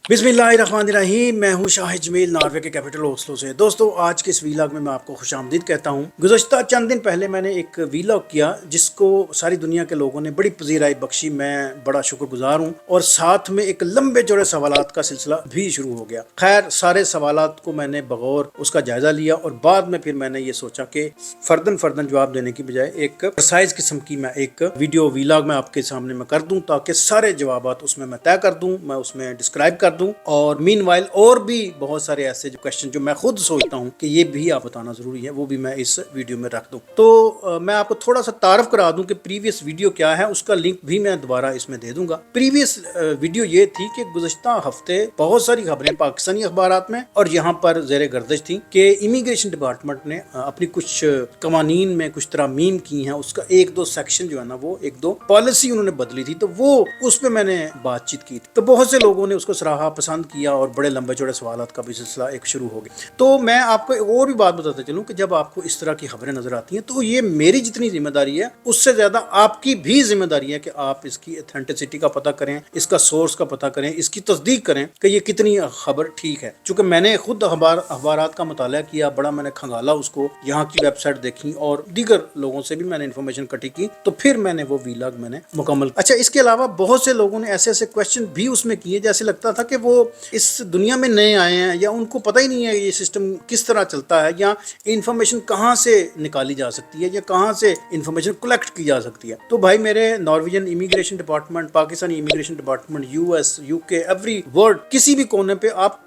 बिस्मिल्लाहिर्रहमानिर्रहीम। मैं हूं शाहिद जमील, नॉर्वे के कैपिटल ओस्लो से। दोस्तों, आज के इस वीलॉग में मैं आपको खुशामदीद कहता हूं। गुज़श्ता चंद दिन पहले मैंने एक वीलॉग किया जिसको सारी दुनिया के लोगों ने बड़ी पज़ीराई बख्शी। मैं बड़ा शुक्रगुजार हूं और साथ में एक लंबे चौड़े सवालात का सिलसिला भी शुरू हो गया। खैर, सारे सवालात को मैंने बगौर उसका जायजा लिया और बाद में फिर मैंने ये सोचा कि फर्दन जवाब देने की बजाय एक प्रिसाइज किस्म की मैं एक वीडियो वीलॉग में आपके सामने मैं कर दूं, ताकि सारे जवाबात उसमें मैं तय कर दूं, मैं उसमें डिस्क्राइब कर दूं। और मीनवाइल और भी बहुत सारे ऐसे जो क्वेश्चन जो मैं खुद सोचता हूं कि ये भी आप बताना जरूरी है, वो भी मैं इस वीडियो में रख दूं। तो मैं आपको थोड़ा सा तारफ करा दूं कि प्रीवियस वीडियो क्या है, उसका लिंक भी मैं दोबारा इसमें दे दूंगा। प्रीवियस वीडियो ये थी कि गुज़श्ता हफ्ते बहुत सारी खबरें पाकिस्तानी अखबारात में और यहाँ पर ज़ेरे गर्दिश थी कि इमिग्रेशन डिपार्टमेंट ने अपनी कुछ कवानीन में कुछ तरामीम की हैं। उसका एक दो सेक्शन जो है ना, वो एक दो पॉलिसी उन्होंने बदली थी, तो वो उस पर मैंने बातचीत की थी। तो बहुत से लोगों ने उसको सराहा, पसंद किया और बड़े लंबे चौड़े सवालात का भी सिलसिला एक शुरू हो गया। तो मैं आपको एक और भी बात बताता चलूं कि जब आपको इस तरह की खबरें नजर आती हैं तो ये मेरी जितनी जिम्मेदारी है उससे ज्यादा आपकी भी जिम्मेदारी है कि आप इसकी ऑथेंटिसिटी का पता करें, इसका सोर्स का पता करें, इसकी तस्दीक करें कि ये कितनी खबर ठीक है। चूंकि मैंने खुद अखबारात का मुताला किया, बड़ा मैंने खंगाला उसको, यहाँ की वेबसाइट देखी और दीगर लोगों से भी मैंने इन्फॉर्मेशन इकट्ठी की, तो फिर मैंने वो वीलॉग मैंने मुकम्मल। अच्छा, इसके अलावा बहुत से लोगों ने ऐसे ऐसे क्वेश्चन भी उसमें किए जैसे लगता था कि वो इस दुनिया में नए आए हैं या उनको पता ही नहीं है ये सिस्टम किस तरह चलता है, या इंफॉर्मेशन कहाँ से निकाली जा सकती है या कहाँ से इंफॉर्मेशन कलेक्ट की जा सकती है। तो भाई, मेरे Norwegian immigration department, Pakistani immigration department, US, UK, every world, किसी भी कोने पे आप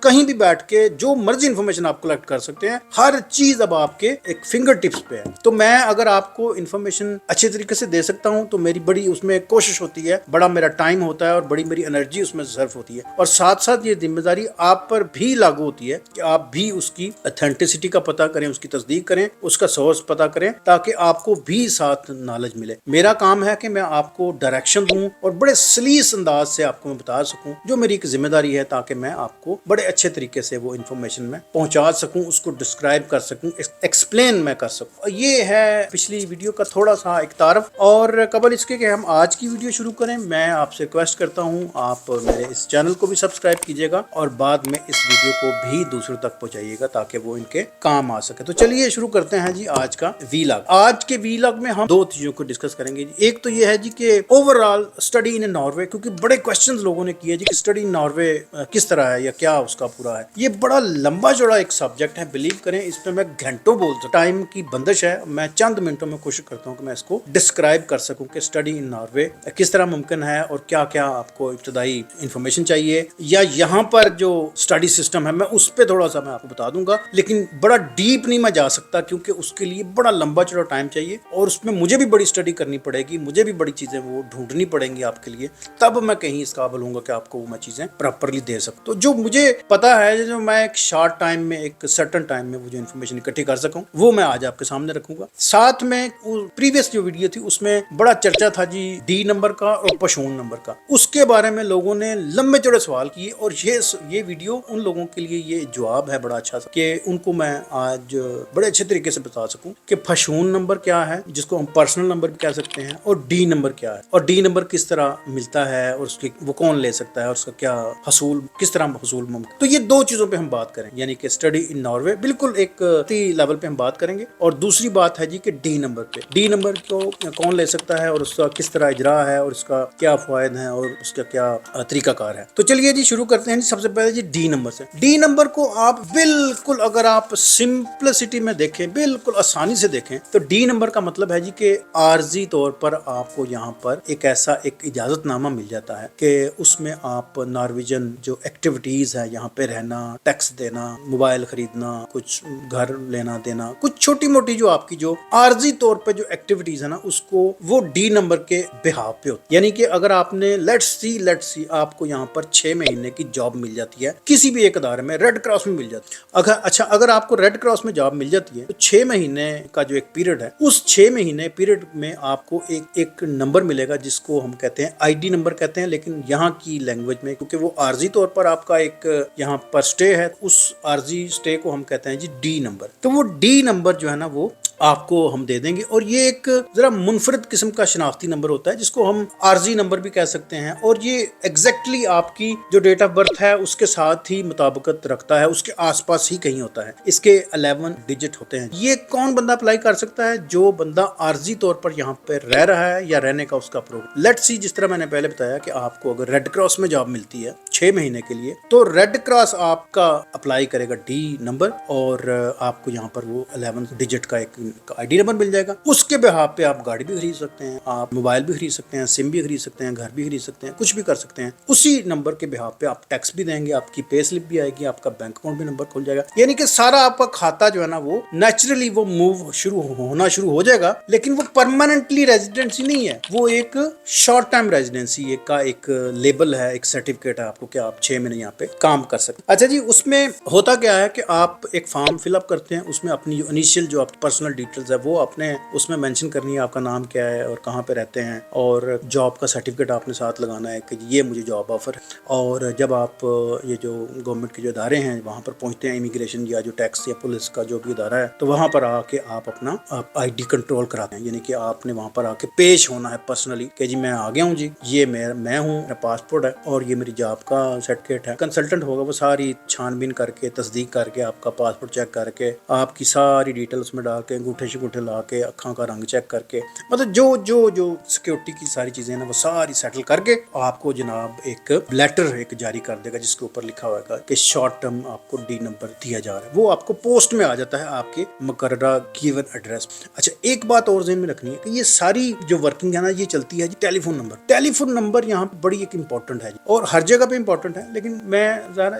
कहीं भी बैठ के जो मर्जी इंफॉर्मेशन आप कलेक्ट कर सकते हैं। हर चीज अब आपके एक फिंगर टिप्स पे है। तो मैं अगर आपको इंफॉर्मेशन अच्छे तरीके से दे सकता हूँ तो मेरी बड़ी उसमें कोशिश होती है, बड़ा मेरा टाइम होता है और बड़ी मेरी एनर्जी उसमें सर्व होती है। और साथ साथ ये जिम्मेदारी आप पर भी लागू होती है कि आप भी उसकी ऑथेंटिसिटी का पता करें, उसकी तस्दीक करें, उसका सोर्स पता करें, ताकि आपको भी साथ नॉलेज मिले। मेरा काम है कि मैं आपको डायरेक्शन दूं और बड़े सलीस अंदाज से आपको मैं बता सकूं, जो मेरी एक जिम्मेदारी है, ताकि मैं आपको बड़े अच्छे तरीके से वो इन्फॉर्मेशन में पहुंचा सकूं, उसको डिस्क्राइब कर सकूं, एक्सप्लेन मैं कर सकूं। ये है पिछली वीडियो का थोड़ा सा एक तारफ। और कबल इसके कि हम आज की वीडियो शुरू करें, मैं आपसे रिक्वेस्ट करता हूं आप मेरे इस चैनल को भी सब्सक्राइब कीजिएगा और बाद में इस वीडियो को भी दूसरों तक पहुंचाइएगा ताकि वो इनके काम आ सके। तो चलिए शुरू करते हैं जी आज का वीलॉग। आज के वीलॉग में हम दो चीजों को डिस्कस करेंगे जी। एक तो ये है जी कि ओवरऑल स्टडी इन नॉर्वे, क्योंकि बड़े क्वेश्चंस लोगों ने किए जी कि स्टडी इन नॉर्वे किस तरह है या क्या उसका पूरा है। ये बड़ा लंबा चौड़ा एक सब्जेक्ट है, बिलीव करें इस पे मैं घंटों बोल सकता। टाइम की बंदिश है, मैं चंद मिनटों में कोशिश करता हूँ कि मैं इसको डिस्क्राइब कर सकूं कि स्टडी इन नॉर्वे किस तरह मुमकिन है और क्या क्या आपको इब्तदाई इंफॉर्मेशन चाहिए, या यहाँ पर जो स्टडी सिस्टम है मैं उस पर थोड़ा सा मैं आपको बता दूंगा। लेकिन बड़ा डीप नहीं मैं जा सकता क्योंकि उसके लिए बड़ा लंबा चौड़ा टाइम चाहिए और उसमें मुझे भी बड़ी स्टडी करनी पड़ेगी, मुझे भी बड़ी चीजें वो ढूंढनी पड़ेंगी आपके लिए, तब मैं कहीं इस काबिल हूँगा कि आपको वो मैं चीजें प्रॉपरली दे सकूँ। तो जो मुझे पता है, जो मैं एक शॉर्ट टाइम में, एक सर्टन टाइम में वो जो इन्फॉर्मेशन इकट्ठी कर सकूँ, वो मैं आज आपके सामने रखूंगा। साथ में प्रीवियस जो वीडियो थी उसमें बड़ा चर्चा था जी डी नंबर का और पशून नंबर का। उसके बारे में लोगों ने लंबे चौड़े सवाल किए और ये वीडियो उन लोगों के लिए ये जवाब है बड़ा अच्छा सा कि उनको मैं आज बड़े अच्छे तरीके से बता सकूं कि पशून नंबर क्या है, जिसको हम पर्सनल नंबर भी कह सकते हैं, और डी नंबर क्या है और डी नंबर किस तरह मिलता है और उसकी वो कौन ले सकता है और उसका क्या हसूल, किस तरह हसूल मुमकिन। तो ये दो चीजों पे हम बात करें, यानी कि स्टडी इन नॉर्वे बिल्कुल एक लेवल पे हम बात करेंगे। और दूसरी बात है जी कि डी नंबर पे, डी नंबर को कौन ले सकता है और उसका किस तरह इजरा है और उसका क्या फायद है और उसका क्या तरीकाकार है। तो चलिए जी शुरू करते हैं जी। सबसे पहले जी डी नंबर से। डी नंबर को आप बिल्कुल, अगर आप सिंपलिसिटी में देखें, बिल्कुल आसानी से देखें, तो डी नंबर का मतलब है जी कि आर्जी तौर पर आपको यहाँ पर एक ऐसा एक इजाजतनामा मिल जाता है कि उसमें आप नॉर्वेजियन जो एक्टिविटीज है, यहाँ पे रहना, टैक्स देना, मोबाइल खरीदना, कुछ घर लेना देना, कुछ छोटी मोटी जो आपकी जो आर्जी तौर पर जो एक्टिविटीज है ना, उसको वो डी नंबर के बिहाफ पे होती है। यानी कि अगर आपने लेट्स सी आपको यहाँ पर 6 महीने की जॉब मिल जाती है किसी भी एक अदारे में, रेड क्रॉस में मिल जाती है। अगर आपको रेड क्रॉस में जॉब मिल जाती है तो 6 महीने का जो एक पीरियड है, उस 6 महीने पीरियड में आपको एक नंबर मिलेगा जिसको हम कहते हैं आईडी नंबर कहते हैं, लेकिन यहाँ की लैंग्वेज में, क्योंकि वो आर्जी तौर पर आपका एक यहाँ पर स्टे है, उस आर्जी स्टे को हम कहते हैं जी डी नंबर। तो वो डी नंबर जो है ना, वो आपको हम दे देंगे। और ये एक जरा मुनफरद किस्म का शनाख्ती नंबर होता है जिसको हम आरजी नंबर भी कह सकते हैं, और ये एग्जैक्टली आपकी जो डेट ऑफ बर्थ है उसके साथ ही मुताबिकत रखता है, उसके आसपास ही कहीं होता है। इसके 11 डिजिट होते हैं। ये कौन बंदा अप्लाई कर सकता है? जो बंदा आरजी तौर पर यहाँ पे रह रहा है या रहने का उसका प्रोग्राम। लेट्स सी, जिस तरह मैंने पहले बताया कि आपको अगर रेड क्रॉस में जॉब मिलती है 6 महीने के लिए, तो रेड क्रॉस आपका अप्लाई करेगा डी नंबर, और आपको यहाँ पर वो 11 डिजिट का एक आईडी नंबर मिल जाएगा। उसके बिहाफ पे आप गाड़ी भी खरीद सकते हैं, आप मोबाइल भी खरीद सकते हैं, सिम भी खरीद सकते हैं, घर भी खरीद सकते हैं, कुछ भी कर सकते हैं। उसी नंबर के बिहाफ पे आप टैक्स भी देंगे, आपकी पे स्लिप भी आएगी, आपका बैंक अकाउंट भी नंबर खुल जाएगा। यानी कि सारा आपका खाता जो है ना वो नेचुरली वो मूव होना शुरू हो जाएगा। लेकिन वो परमानेंटली रेजिडेंसी नहीं है, वो एक शॉर्ट टाइम रेजिडेंसी का एक लेबल है, एक सर्टिफिकेट है आपको कि आप 6 महीने यहाँ पे काम कर सकते हैं। अच्छा जी, उसमें होता क्या है कि आप एक फॉर्म फिलअप करते हैं, उसमें अपनी इनिशियल जो आपकी पर्सनल डिटेल्स है वो आपने उसमें मेंशन करनी है, आपका नाम क्या है और कहाँ पे रहते हैं, और जॉब का सर्टिफिकेट आपने साथ लगाना है कि ये मुझे जॉब ऑफर है। और जब आप ये जो गवर्नमेंट के जो इदारे हैं वहाँ पर पहुँचते हैं, इमिग्रेशन या जो टैक्स या पुलिस का जो भी इदारा है, तो वहाँ पर आके आप अपना ID कंट्रोल कराते हैं। यानी कि आपने वहाँ पर आके पेश होना है पर्सनली कि जी मैं आ गया हूँ जी, ये मैं हूँ, मेरा पासपोर्ट है और ये मेरी जॉब का सर्टिफिकेट है। कंसल्टेंट होगा, वो सारी छानबीन करके तस्दीक करके आपका पासपोर्ट चेक करके आपकी सारी डिटेल्स में डाल के अंगूठे शंगूठे ला के अखा का रंग चेक करके, मतलब जो सिक्योरिटी की सारी चीजें ना वो सारी सेटल करके आपको जनाब एक लेटर एक जारी कर देगा जिसके ऊपर लिखा होगा कि शॉर्ट टर्म आपको डी नंबर दिया जा रहा है। वो आपको पोस्ट में आ जाता है आपके मुकर्ररा गिवन एड्रेस। अच्छा, एक बात और ज़हन में रखनी है कि ये सारी जो वर्किंग है ना ये चलती है जी टेलीफोन नंबर। टेलीफोन नंबर यहाँ पे बड़ी एक इंपॉर्टेंट है जी, और हर जगह पे इंपॉर्टेंट है, लेकिन मैं ज़रा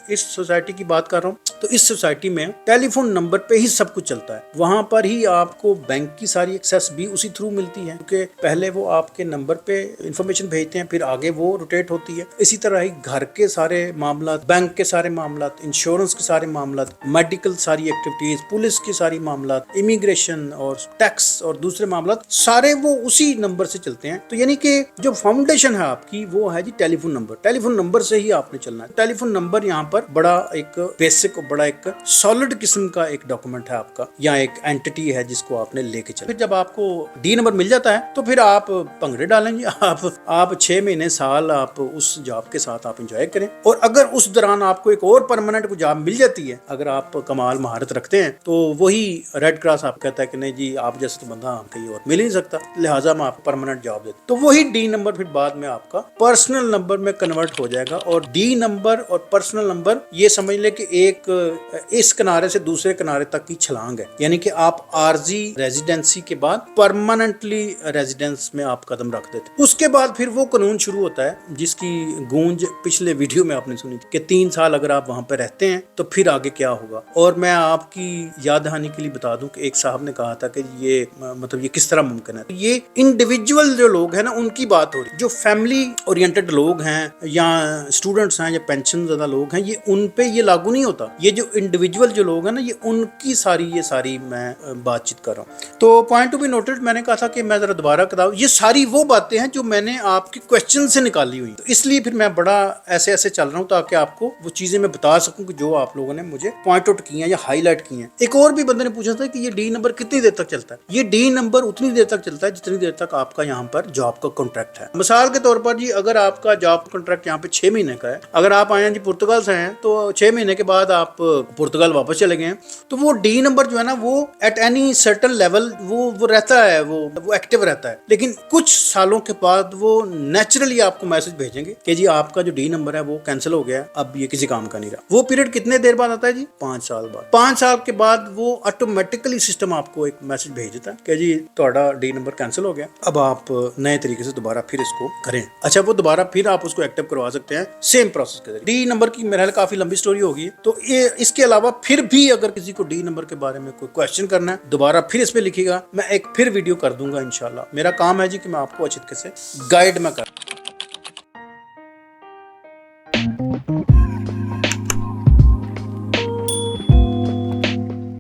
इस सोसाइटी की बात कर रहा हूँ। तो इस सोसाइटी में टेलीफोन नंबर पे ही सब कुछ चलता है, वहां पर ही आपको बैंक की सारी एक्सेस भी उसी थ्रू मिलती है, क्योंकि पहले वो आपके नंबर पे इंफॉर्मेशन भेजते हैं, फिर आगे वो रोटेट होती है। इसी तरह ही घर के सारे मामला, बैंक के सारे मामला, इंश्योरेंस के सारे मामला, मेडिकल सारी एक्टिविटीज, पुलिस की सारी मामला, इमिग्रेशन और टैक्स और दूसरे मामला, सारे वो उसी नंबर से चलते हैं। तो यानी कि जो फाउंडेशन है आपकी वो है जी टेलीफोन नंबर। टेलीफोन नंबर से ही आपने चलना है। टेलीफोन नंबर यहाँ पर बड़ा एक बेसिक, बड़ा एक सॉलिड किस्म का एक डॉक्यूमेंट है आपका, या एक एंटिटी है जिसको आपने लेके चलना। फिर जब आपको डी नंबर मिल जाता है तो फिर आप पंगड़े डालेंगे, आप 6 महीने साल आप उस जॉब के साथ आप एंजॉय करें। और अगर उस दौरान आपको एक और परमानेंट जॉब मिल जाती है, अगर आप कमाल महारत रखते हैं, तो वही रेड क्रॉस आप कहता है कि नहीं जी आप जैसा तो बंदा कहीं और मिल ही नहीं सकता, लिहाजा मैं आपको परमानेंट जॉब देता। तो वही डी नंबर फिर बाद में आपका पर्सनल नंबर में कन्वर्ट हो जाएगा। और डी नंबर और पर्सनल नंबर ये समझ ले कि एक इस किनारे से दूसरे किनारे तक की छलांग है। यानी कि आप आरजी रेजिडेंसी के बाद परमानेंटली रेजिडेंस में आप कदम रख देते। उसके बाद फिर वो कानून शुरू होता है जिसकी गूंज पिछले वीडियो में आपने सुनी थी कि 3 साल अगर आप वहां पे रहते हैं तो फिर आगे क्या होगा। और मैं आपकी याद दहानी के लिए बता दूं कि एक साहब ने कहा था कि ये मतलब ये किस तरह मुमकिन है। तो ये इंडिविजुअल जो लोग हैं ना उनकी बात हो रही, जो फैमिली ओरिएंटेड लोग हैं या स्टूडेंट्स हैं या पेंशन ज़्यादा लोग हैं, ये उन पे ये लागू नहीं होता। ये जो इंडिविजुअल जो लोग हैं ना, ये उनकी सारी मैं बातचीत कर रहा हूँ। तो पॉइंट टू बी नोटेड, मैंने कहा था कि मैं जरा दोबारा बताऊँ, ये सारी वो बातें हैं जो मैंने आपके क्वेश्चन से निकाली हुई, तो इसलिए फिर मैं बड़ा ऐसे चल रहा हूँ ताकि आपको वो चीजें मैं बता सकूं कि जो आप लोगों ने मुझे पॉइंट आउट किए हैं या हाईलाइट किए हैं। एक और भी बंदे ने पूछा था कि ये डी नंबर कितनी देर तक चलता है। ये डी नंबर उतनी देर तक चलता है जितनी देर तक आपका यहाँ पर जॉब का कॉन्ट्रैक्ट है। मिसाल के तौर पर जी, अगर आपका जॉब कॉन्ट्रैक्ट यहाँ पे 6 महीने का है, अगर आप आए हैं जी पुर्तगाल से हैं, तो 6 महीने के बाद आप पुर्तगाल वापस चले गए हैं, तो वो डी नंबर जो है ना वो एट एनी सर्टेन लेवल वो रहता है, वो एक्टिव रहता है। लेकिन कुछ सालों के बाद वो नेचुरली आपको मैसेज भेजेंगे कि जी आपका जो डी नंबर है वो कैंसिल हो गया, अब ये किसी काम का नहीं रहा। वो पीरियड कितने देर बाद आता है जी? 5 साल बाद। 5 साल के बाद वो ऑटोमेटिकली सिस्टम आपको एक मैसेज भेज देता है कि जी ਤੁਹਾਡਾ डी नंबर कैंसिल हो गया, अब आप नए तरीके से दोबारा फिर इसको करें। अच्छा, वो दोबारा फिर आप उसको एक्टिव करवा सकते हैं सेम प्रोसेस के जरिए। डी नंबर की मेरे ख्याल काफी लंबी स्टोरी होगी, तो ये इसके अलावा फिर भी अगर किसी को डी नंबर के बारे में कोई क्वेश्चन करना है, दोबारा फिर इस पे लिखिएगा, मैं एक फिर वीडियो कर दूंगा इंशाल्लाह। मेरा काम है जी कि मैं आपको अच्छे तरीके से गाइड में कर